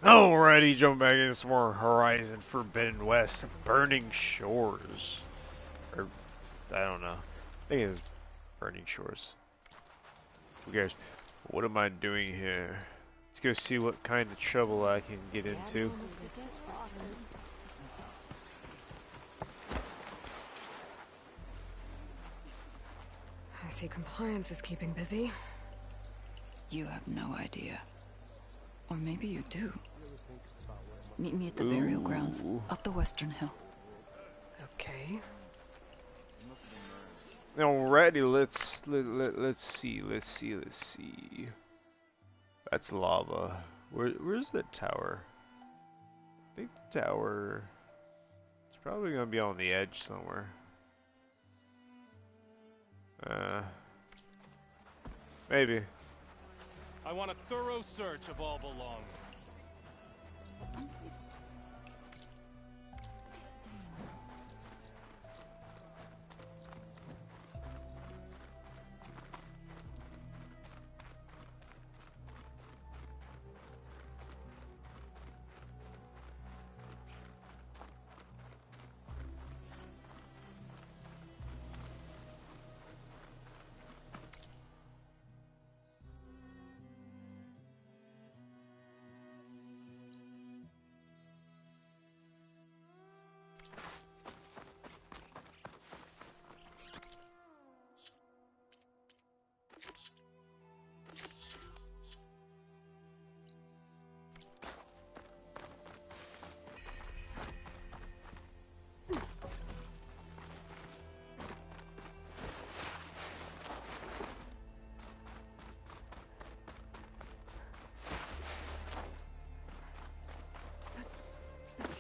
Alrighty, jump back into some more Horizon Forbidden West, Burning Shores. Or, I don't know. I think it's Burning Shores. Who cares? What am I doing here? Let's go see what kind of trouble I can get into. I see compliance is keeping busy. You have no idea. Or maybe you do. Meet me at the burial grounds, up the Western Hill. Okay. Alrighty, let's see. That's lava. Where's the tower? I think the tower. It's probably gonna be on the edge somewhere. Maybe. I want a thorough search of all belongings.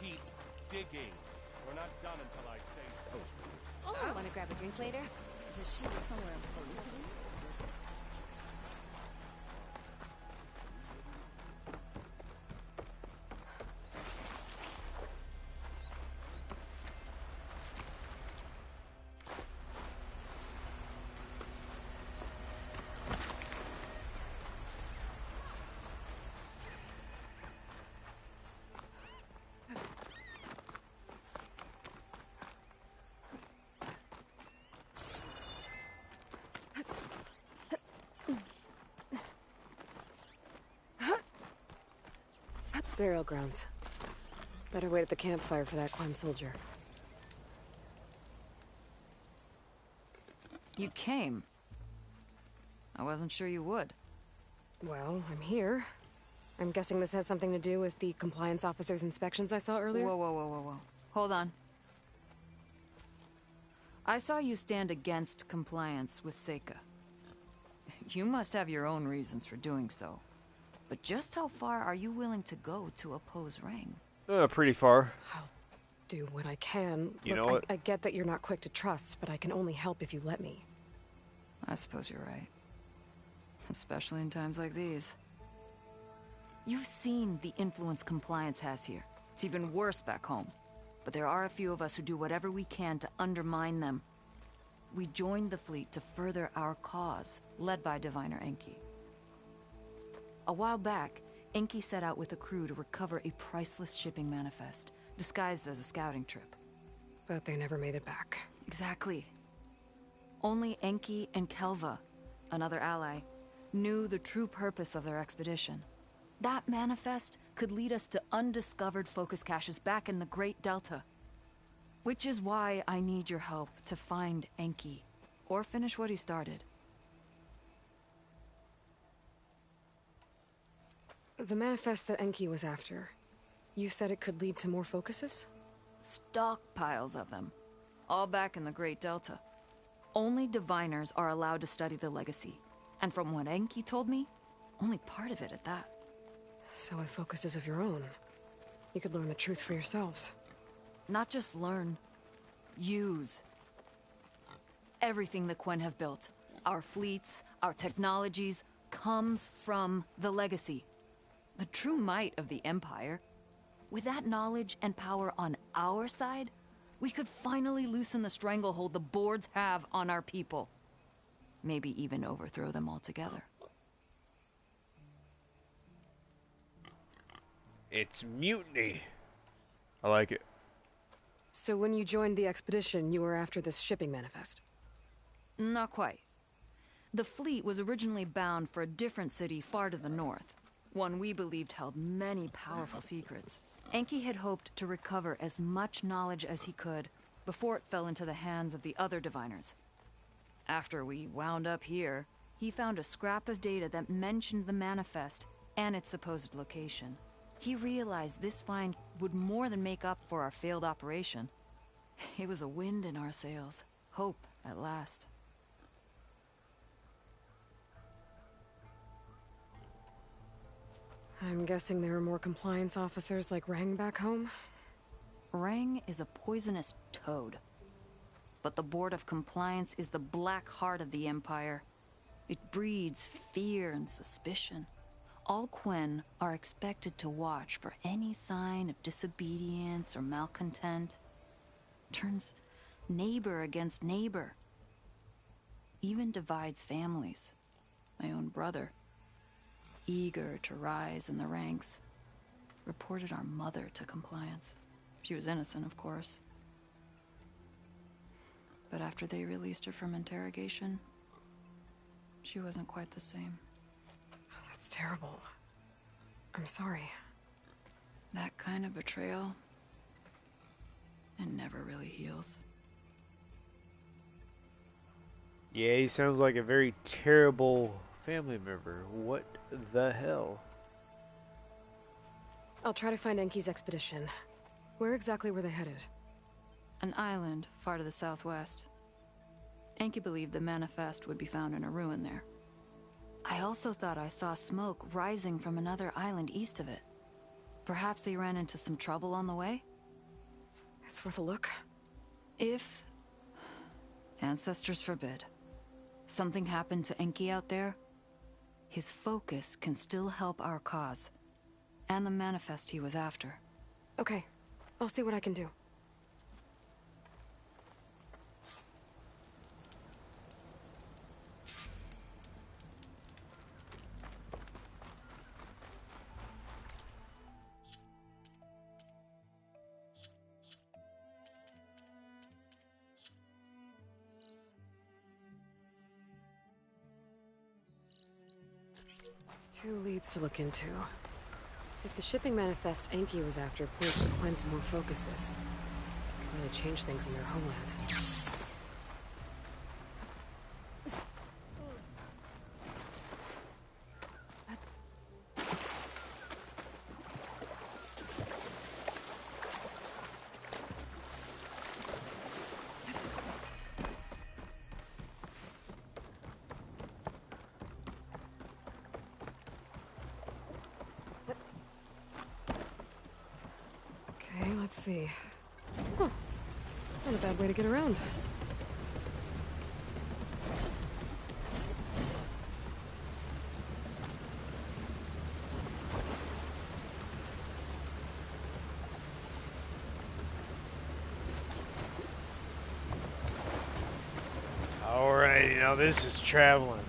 Keep digging. We're not done until I say so. Oh, want to grab a drink later? Does she live somewhere polluted? Burial grounds. Better wait at the campfire for that Quan soldier. You came. I wasn't sure you would. Well, I'm here. I'm guessing this has something to do with the compliance officer's inspections I saw earlier? Whoa. Hold on. I saw you stand against compliance with Seika. You must have your own reasons for doing so. But just how far are you willing to go to oppose Rang? Pretty far. I'll do what I can. You Look, know what? I get that you're not quick to trust, but I can only help if you let me. I suppose you're right. Especially in times like these. You've seen the influence compliance has here. It's even worse back home. But there are a few of us who do whatever we can to undermine them. We joined the fleet to further our cause, led by Diviner Enki. A while back, Enki set out with a crew to recover a priceless shipping manifest, disguised as a scouting trip. But they never made it back. Exactly. Only Enki and Kelva, another ally, knew the true purpose of their expedition. That manifest could lead us to undiscovered focus caches back in the Great Delta. Which is why I need your help to find Enki, or finish what he started. The manifest that Enki was after, you said it could lead to more focuses? Stockpiles of them. All back in the Great Delta. Only diviners are allowed to study the legacy. And from what Enki told me, only part of it at that. So with focuses of your own, you could learn the truth for yourselves. Not just learn. Use. Everything the Quen have built, our fleets, our technologies, comes from the legacy. The true might of the Empire. With that knowledge and power on our side, we could finally loosen the stranglehold the boards have on our people. Maybe even overthrow them altogether. It's mutiny. I like it. So when you joined the expedition, you were after this shipping manifest? Not quite. The fleet was originally bound for a different city far to the north, one we believed held many powerful secrets. Enki had hoped to recover as much knowledge as he could before it fell into the hands of the other diviners. After we wound up here, he found a scrap of data that mentioned the manifest and its supposed location. He realized this find would more than make up for our failed operation. It was a wind in our sails. Hope, at last. I'm guessing there are more compliance officers like Rang back home? Rang is a poisonous toad. But the Board of Compliance is the black heart of the Empire. It breeds fear and suspicion. All Quen are expected to watch for any sign of disobedience or malcontent. Turns neighbor against neighbor. Even divides families. My own brother, eager to rise in the ranks, reported our mother to Compliance. She was innocent, of course. But after they released her from interrogation, she wasn't quite the same. That's terrible. I'm sorry. That kind of betrayal, it never really heals. Yeah, he sounds like a very terrible family member. What the hell? I'll try to find Enki's expedition. Where exactly were they headed? An island far to the southwest. Enki believed the manifest would be found in a ruin there. I also thought I saw smoke rising from another island east of it. Perhaps they ran into some trouble on the way? It's worth a look. If, ancestors forbid, something happened to Enki out there, his focus can still help our cause, and the manifest he was after. Okay, I'll see what I can do. Two leads to look into. If the shipping manifest Enki was after points to Quen to more focuses, it could really change things in their homeland. Okay, let's see. Huh. Not a bad way to get around. Alrighty, now this is traveling.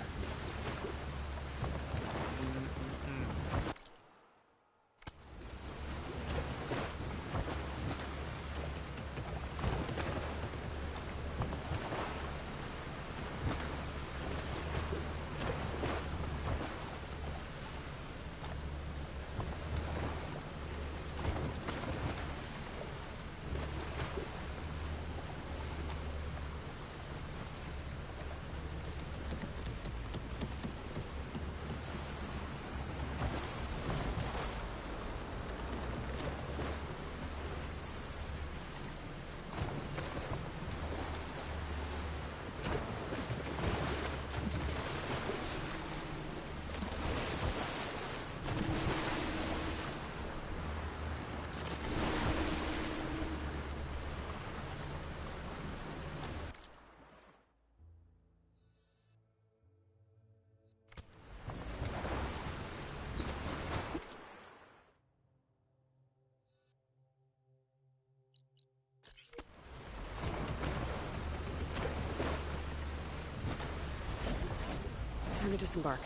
to disembark.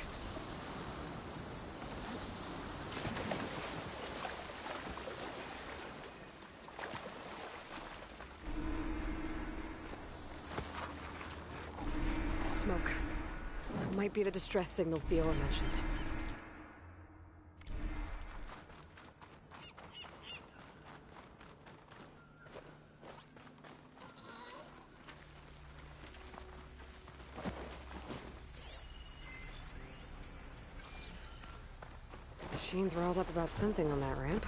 Smoke. Might be the distress signal Theola mentioned. Machines riled up about something on that ramp.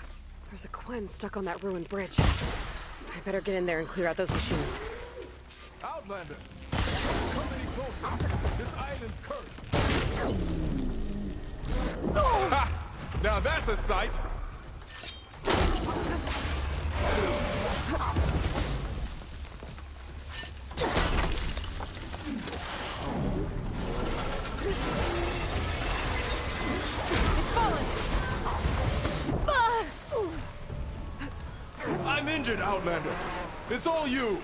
There's a Quen stuck on that ruined bridge. I better get in there and clear out those machines. Outlander! Come any closer! This island's cursed! Ha! Now that's a sight! I'm injured, Outlander. It's all you.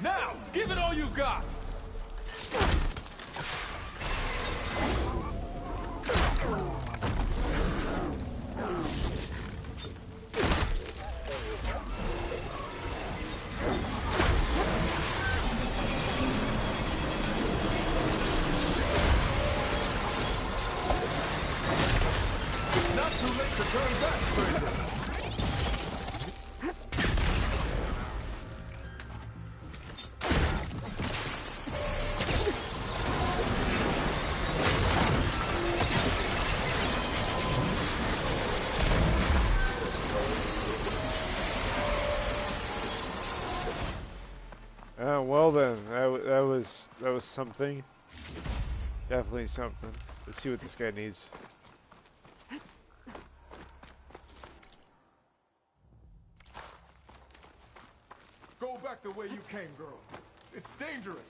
Now, give it all you got! Not too late to turn back, stranger. Well then, that was something. Definitely something. Let's see what this guy needs. Go back the way you came, girl. It's dangerous.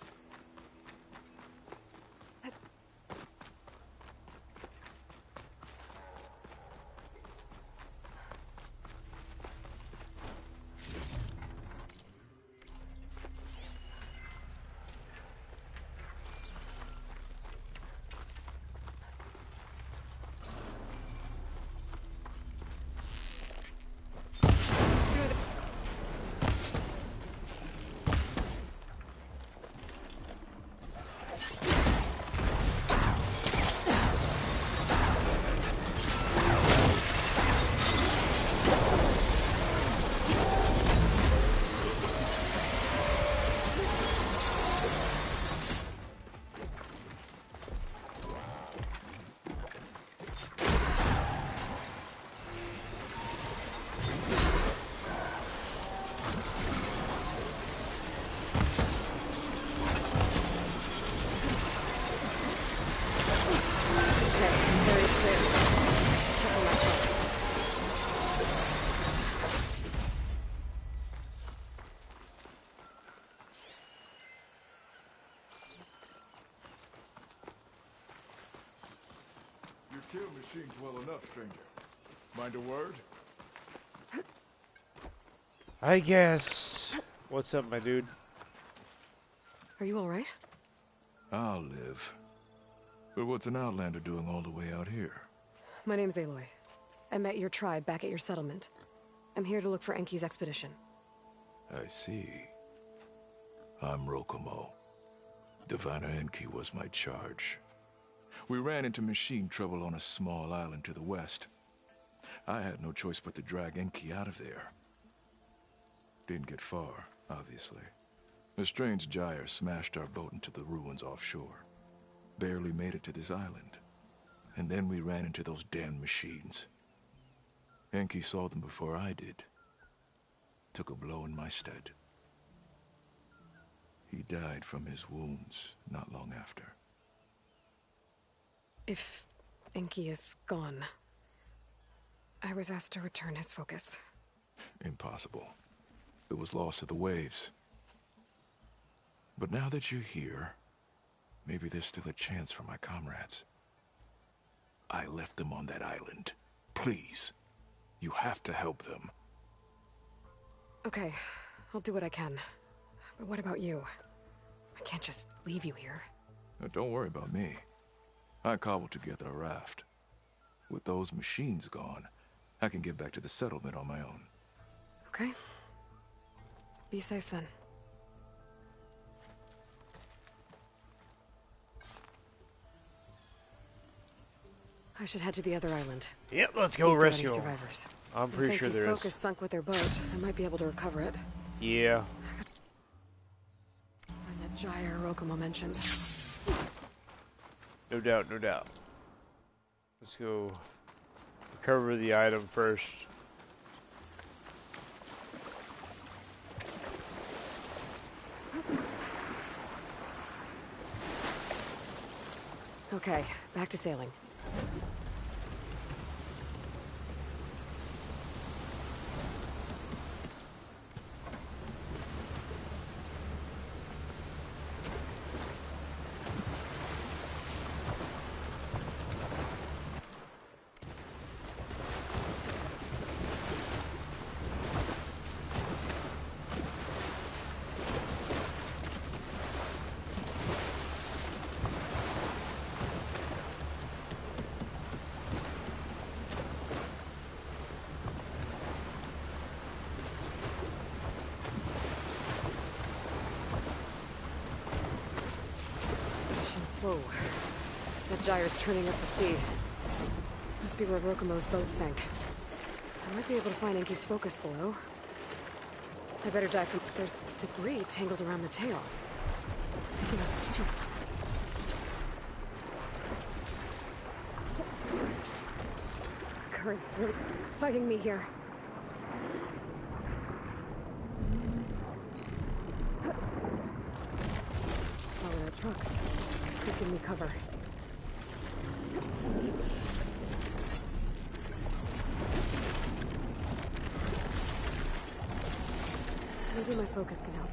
You kill machines well enough, stranger. Mind a word? I guess. What's up, my dude? Are you alright? I'll live. But what's an outlander doing all the way out here? My name's Aloy. I met your tribe back at your settlement. I'm here to look for Enki's expedition. I see. I'm Rokomo. Diviner Enki was my charge. We ran into machine trouble on a small island to the west. I had no choice but to drag Enki out of there. Didn't get far, obviously. A strange gyre smashed our boat into the ruins offshore. Barely made it to this island. And then we ran into those damn machines. Enki saw them before I did. Took a blow in my stead. He died from his wounds not long after. If Enki is gone, I was asked to return his focus. Impossible. It was lost to the waves. But now that you're here, maybe there's still a chance for my comrades. I left them on that island. Please, you have to help them. Okay, I'll do what I can. But what about you? I can't just leave you here. Don't worry about me. I cobbled together a raft. With those machines gone, I can get back to the settlement on my own. Okay. Be safe then. I should head to the other island. Yep, let's See go if there are any rescue 'em. survivors. I'm pretty sure there is. Focus sunk with their boat. I might be able to recover it. Yeah. Find that gyre Rokumo mentioned. No doubt, no doubt. Let's go recover the item first. Okay, back to sailing. Whoa. That gyre's turning up the sea. Must be where Rokumo's boat sank. I might be able to find Enki's focus below. I better dive from... There's debris tangled around the tail. Current's really fighting me here. Follow that truck. Could give me cover. Maybe my focus can help.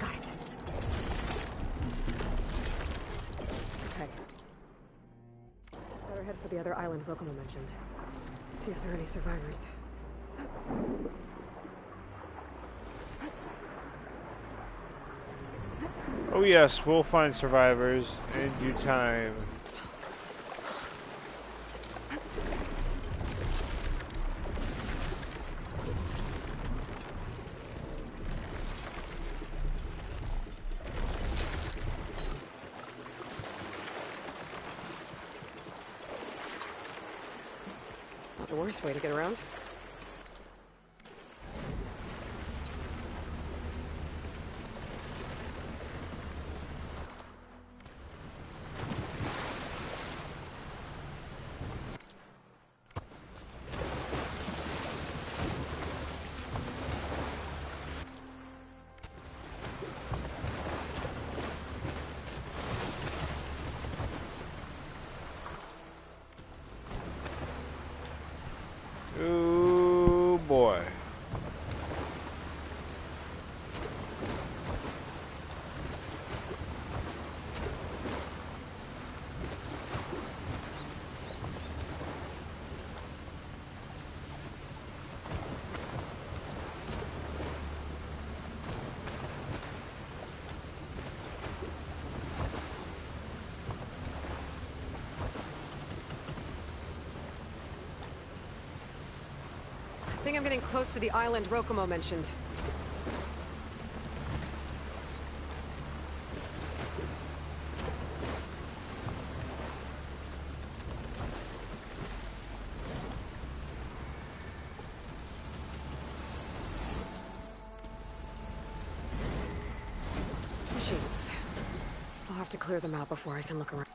Got it. Okay. Better head for the other island Rokumo mentioned. See if there are any survivors. Oh yes, we'll find survivors in due time. It's not the worst way to get around. Oh boy. I think I'm getting close to the island Rokumo mentioned. Machines. have to clear them out before I can look around.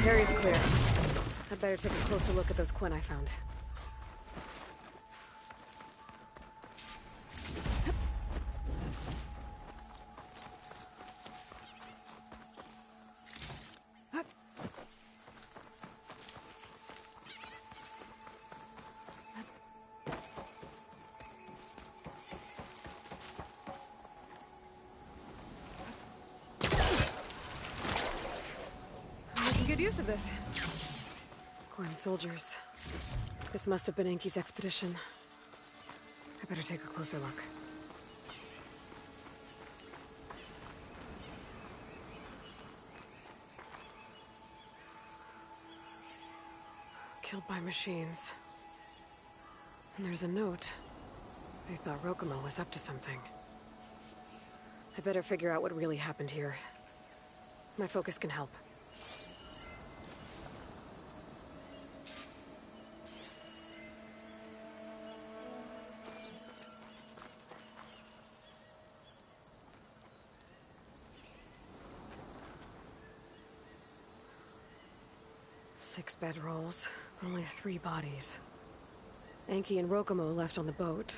Area's clear. I'd better take a closer look at those Quen I found. Good use of this. Quen soldiers. This must have been Enki's expedition. I better take a closer look. by machines. And there's a note. They thought Rokumo was up to something. I better figure out what really happened here. My focus can help. Six bedrolls, only 3 bodies. Enki and Rokumo left on the boat.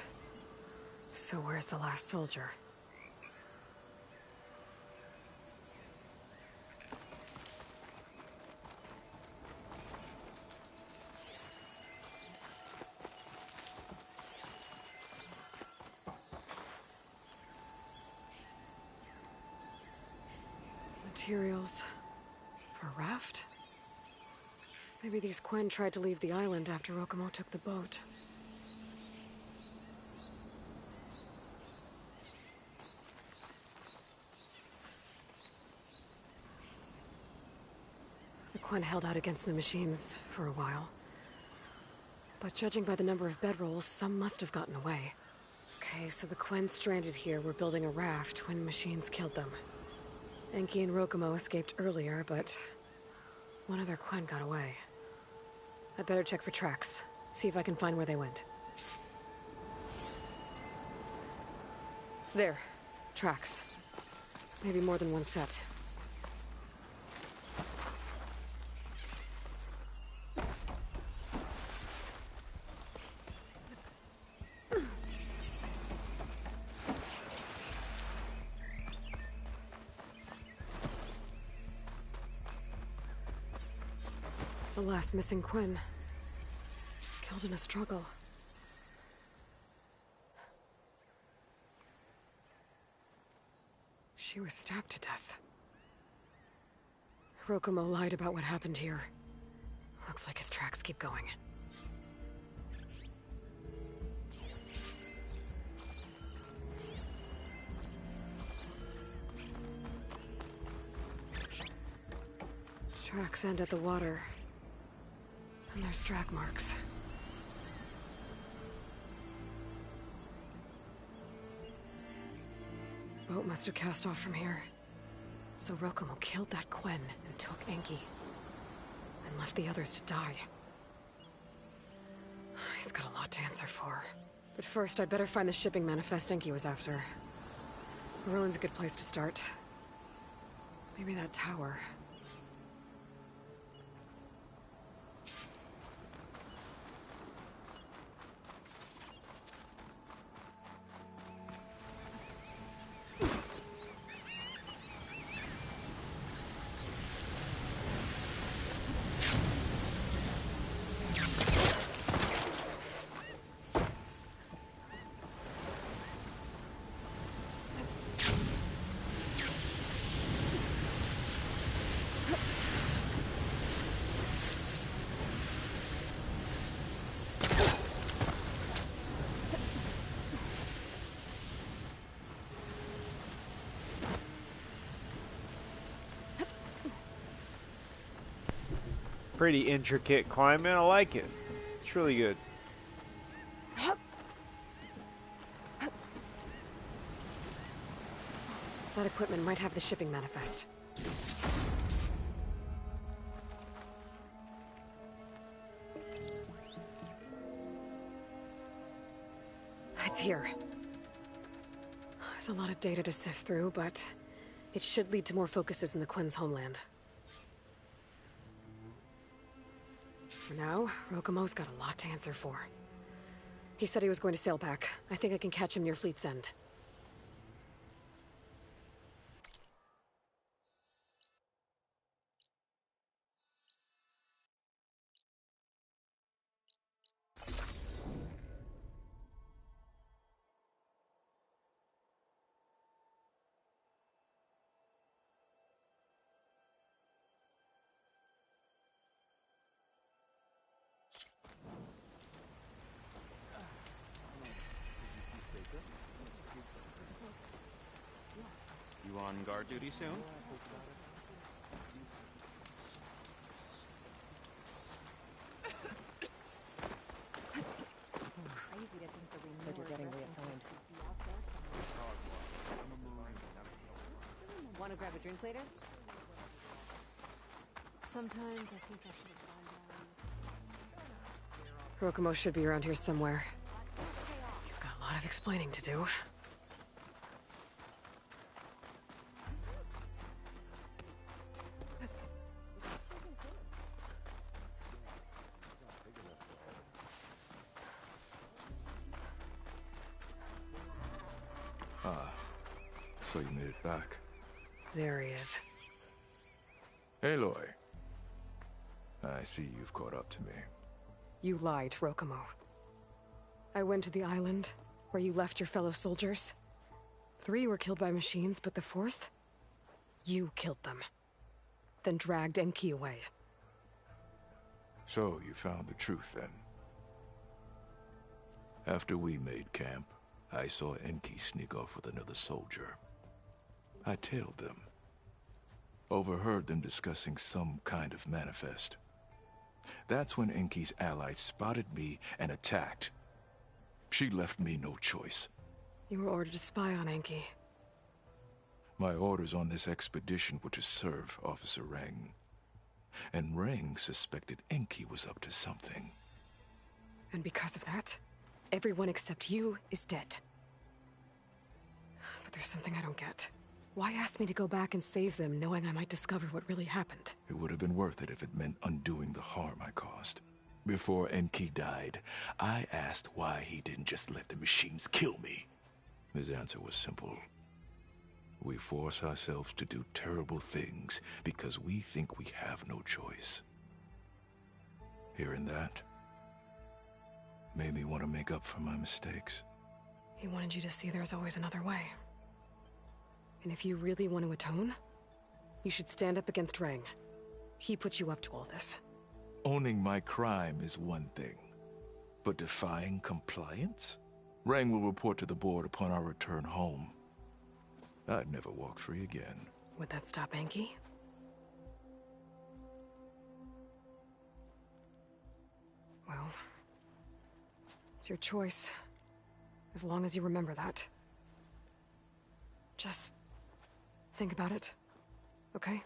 So where's the last soldier? Materials for a raft? Maybe these Quen tried to leave the island after Rokumo took the boat. The Quen held out against the machines for a while. But judging by the number of bedrolls, some must have gotten away. Okay, so the Quen stranded here were building a raft when machines killed them. Enki and Rokumo escaped earlier, but one of their Quen got away. I'd better check for tracks, see if I can find where they went. There. Tracks. Maybe more than one set. The last missing Quen. Killed in a struggle. She was stabbed to death. Rokumo lied about what happened here. Looks like his tracks keep going. Tracks end at the water. And there's drag marks. Boat must have cast off from here. So Rokumo killed that Quen and took Enki. And left the others to die. He's got a lot to answer for. But first, I'd better find the shipping manifest Enki was after. The ruin's a good place to start. Maybe that tower. Pretty intricate climbing, I like it. It's really good. That equipment might have the shipping manifest. It's here. There's a lot of data to sift through, but it should lead to more focuses in the Quen's homeland. For now, Rokumo's got a lot to answer for. He said he was going to sail back. I think I can catch him near Fleet's End. You on guard duty soon? Want to grab a drink later? Sometimes I think I should have gone down. Rokumo should be around here somewhere. He's got a lot of explaining to do. So you made it back. There he is. Aloy. I see you've caught up to me. You lied, Rokumo. I went to the island, where you left your fellow soldiers. 3 were killed by machines, but the 4th? You killed them. Then dragged Enki away. So you found the truth then. After we made camp, I saw Enki sneak off with another soldier. I tailed them. Overheard them discussing some kind of manifest. That's when Enki's allies spotted me and attacked. She left me no choice. You were ordered to spy on Enki. My orders on this expedition were to serve Officer Reng. And Reng suspected Enki was up to something. And because of that, everyone except you is dead. But there's something I don't get. Why ask me to go back and save them, knowing I might discover what really happened? It would have been worth it if it meant undoing the harm I caused. Before Enki died, I asked why he didn't just let the machines kill me. His answer was simple. We force ourselves to do terrible things because we think we have no choice. Hearing that made me want to make up for my mistakes. He wanted you to see there's always another way. And if you really want to atone, you should stand up against Reng. He put you up to all this. Owning my crime is one thing, but defying compliance? Reng will report to the board upon our return home. I'd never walk free again. Would that stop Enki? Well, it's your choice. As long as you remember that. Just think about it, okay?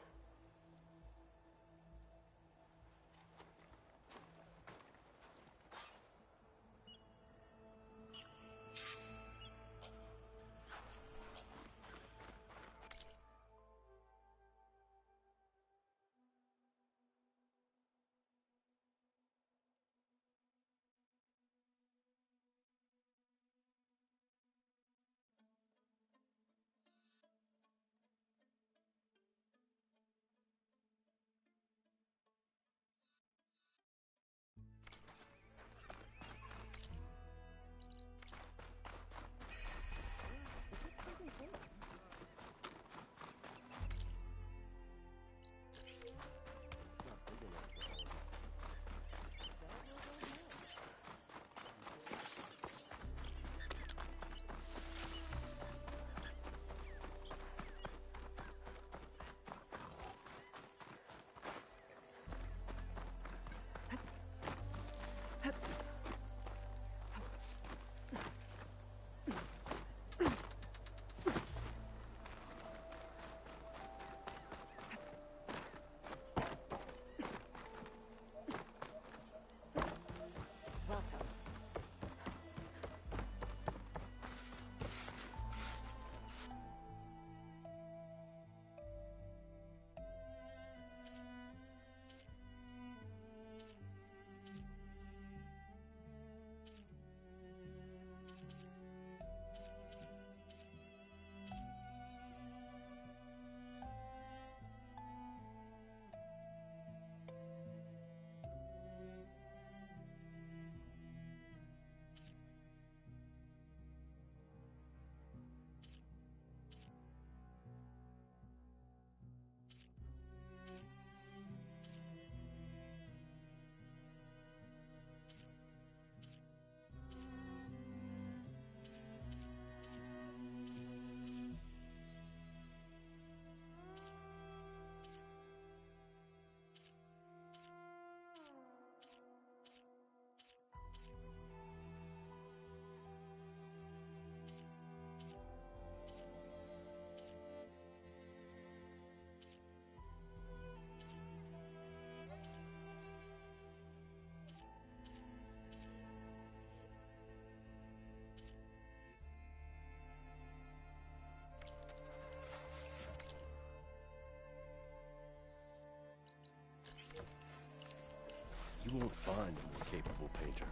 won't find a more capable painter.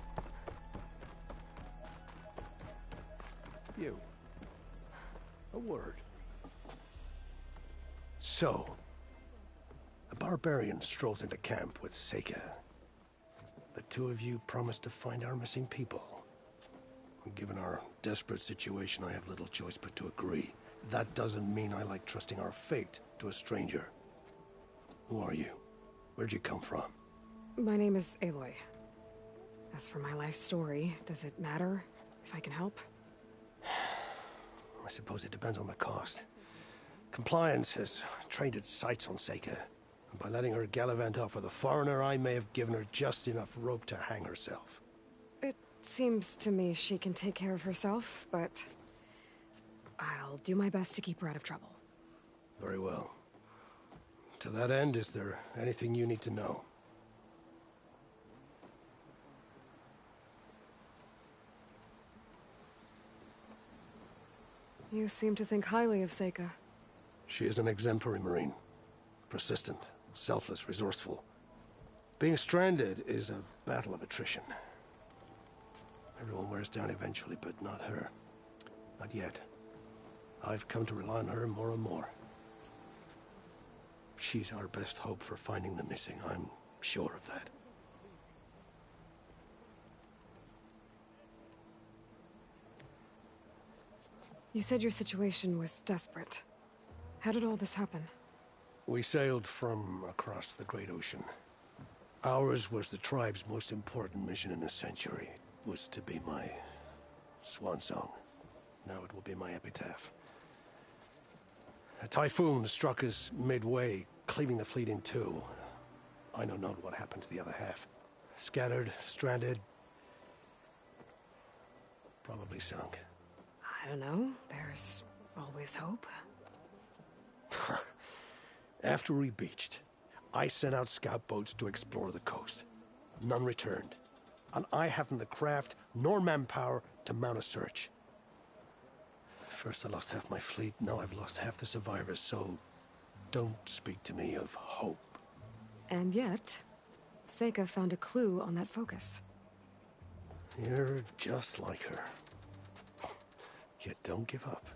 You. A word. So, a barbarian strolls into camp with Seika. The two of you promised to find our missing people. Given our desperate situation, I have little choice but to agree. That doesn't mean I like trusting our fate to a stranger. Who are you? Where'd you come from? My name is Aloy. As for my life story, does it matter if I can help? I suppose it depends on the cost. Compliance has trained its sights on Seika. And by letting her gallivant off with a foreigner, I may have given her just enough rope to hang herself. It seems to me she can take care of herself, but I'll do my best to keep her out of trouble. Very well. To that end, is there anything you need to know? You seem to think highly of Seika. She is an exemplary Marine. Persistent, selfless, resourceful. Being stranded is a battle of attrition. Everyone wears down eventually, but not her. Not yet. I've come to rely on her more and more. She's our best hope for finding the missing, I'm sure of that. You said your situation was desperate. How did all this happen? We sailed from across the Great Ocean. Ours was the tribe's most important mission in a century. It was to be my swan song. Now it will be my epitaph. A typhoon struck us midway, cleaving the fleet in two. I know not what happened to the other half. Scattered, stranded, probably sunk. I don't know. There's always hope. After we beached, I sent out scout boats to explore the coast. None returned. And I haven't the craft nor manpower to mount a search. First I lost half my fleet, now I've lost half the survivors, so don't speak to me of hope. And yet, Seika found a clue on that focus. You're just like her. Yet don't give up.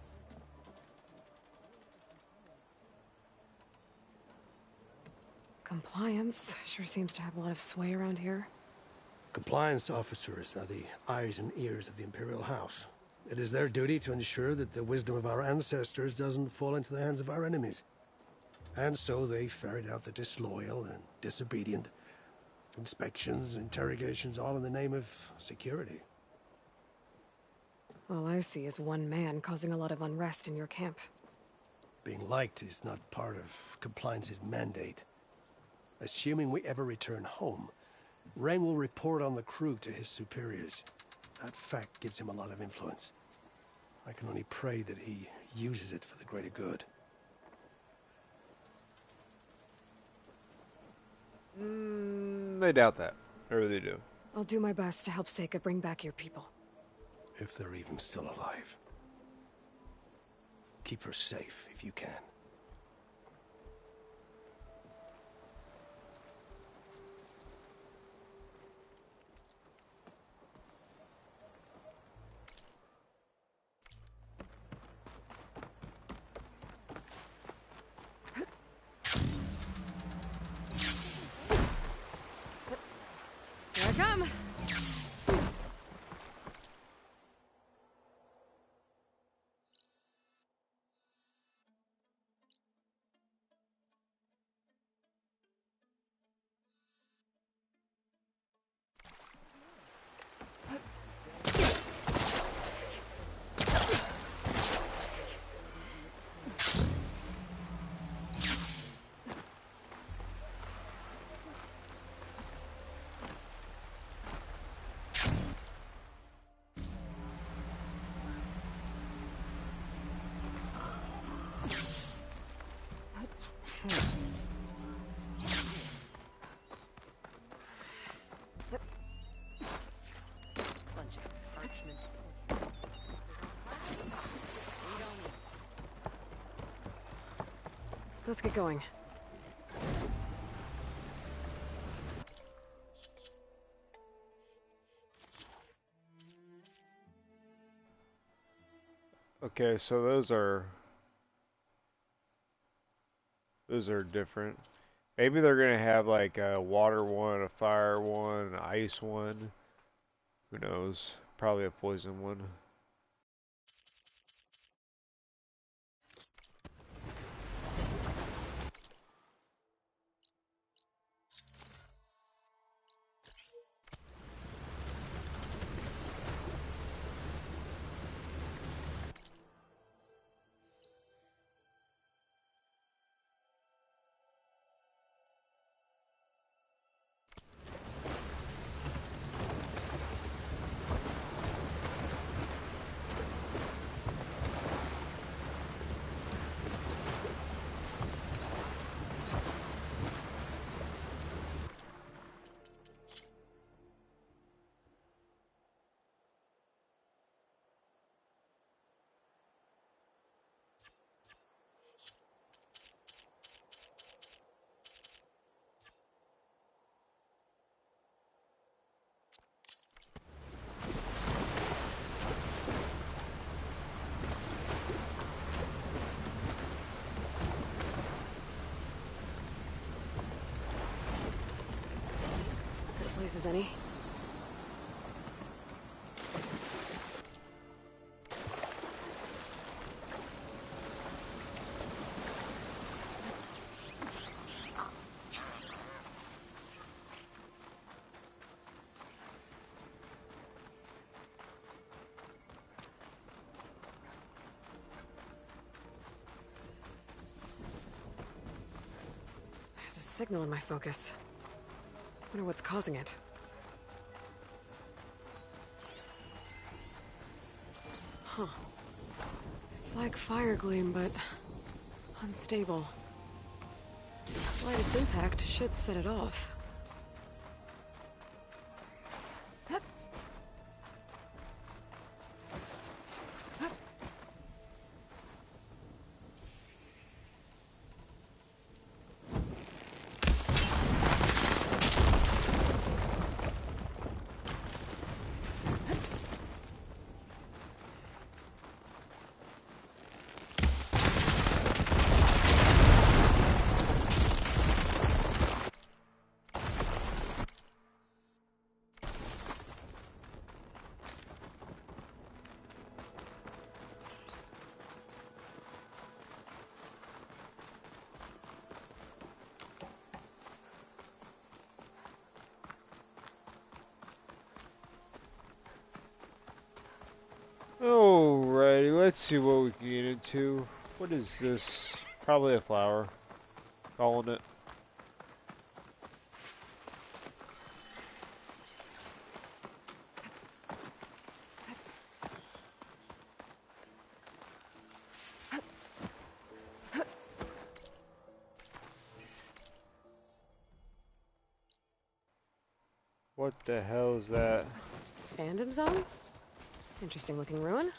Compliance sure seems to have a lot of sway around here. Compliance officers are the eyes and ears of the Imperial House. It is their duty to ensure that the wisdom of our ancestors doesn't fall into the hands of our enemies. And so they ferret out the disloyal and disobedient. Inspections, interrogations, all in the name of security. All I see is one man causing a lot of unrest in your camp. Being liked is not part of Compliance's mandate. Assuming we ever return home, Rang will report on the crew to his superiors. That fact gives him a lot of influence. I can only pray that he uses it for the greater good. I doubt that. I really do. I'll do my best to help Seika bring back your people. If they're even still alive. Keep her safe if you can. Here I come! Let's get going. Okay, so those are different. Maybe they're gonna have like a water one, a fire one, an ice one. Who knows? Probably a poison one. Good places, any? There's a signal in my focus. Wonder what's causing it. Huh. It's like fire gleam, but unstable. Slightest impact should set it off. Alrighty, let's see what we can get into. What is this? Probably a flower. Calling it. What the hell is that? Fandom zone? Interesting looking ruin.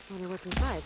Wonder what's inside.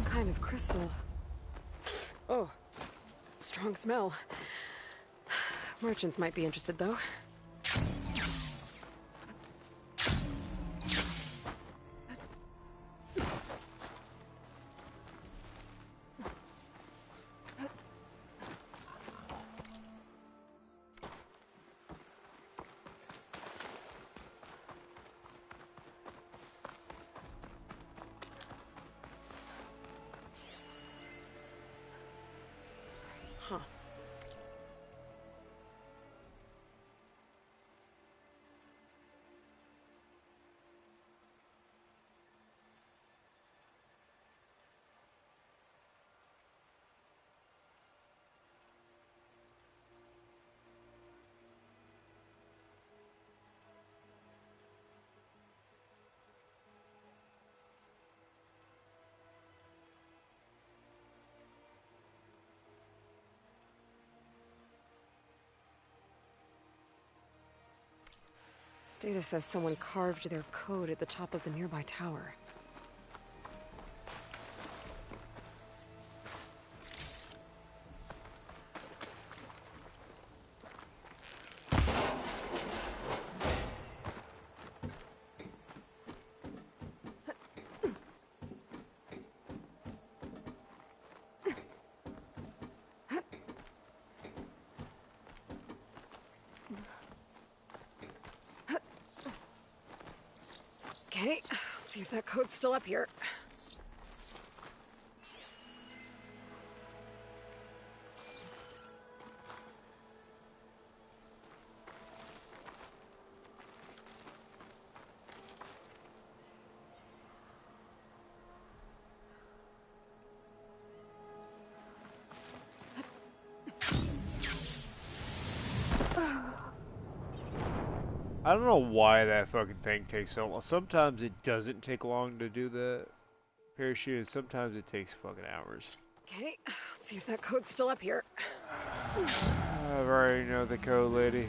Kind of crystal. Oh, strong smell. Merchants might be interested, though. data says someone carved their code at the top of the nearby tower. Okay, let's see if that code's still up here. I don't know why that fucking thing takes so long. Sometimes it doesn't take long to do the parachute, and sometimes it takes fucking hours. Okay, let's see if that code's still up here. I already know the code, lady.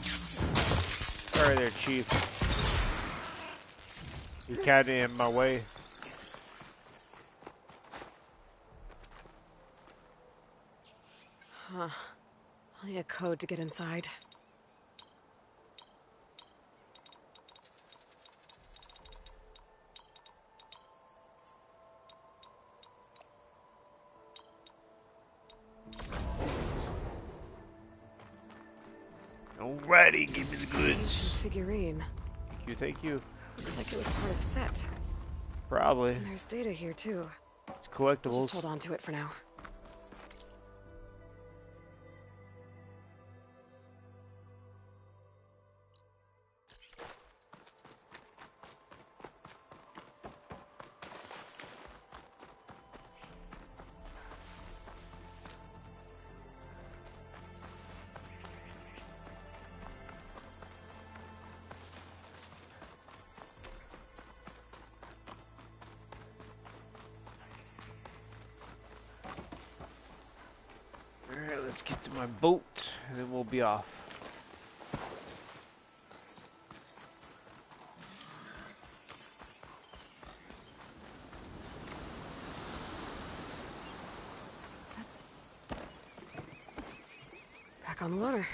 Sorry there, Chief. You kinda in my way. Huh. I'll need a code to get inside. Alrighty, give me the goods. Figurine. Thank you, thank you. Looks like it was part of a set. Probably. And there's data here too. It's I'll collectibles. just hold on to it for now. Alright, let's get to my boat, and then we'll be off. Back on the water.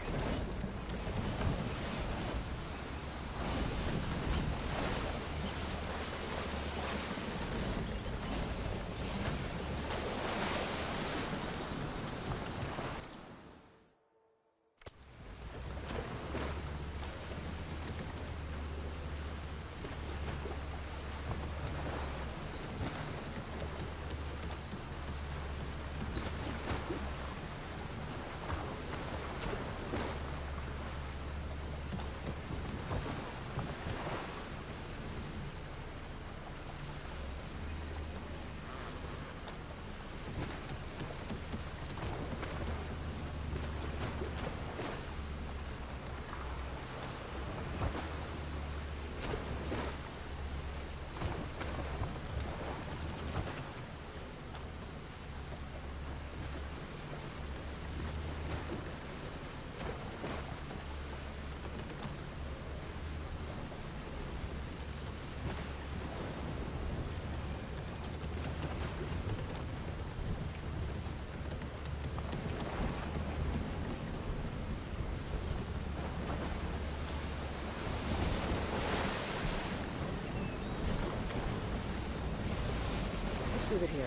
Leave it here.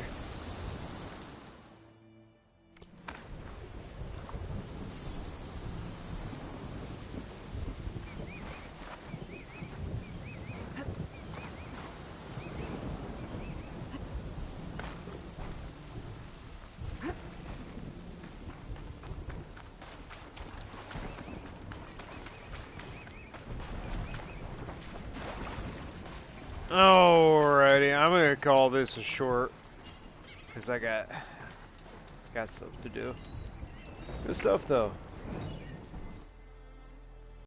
Alrighty, I'm gonna call this a short, cause I got something to do. Good stuff though.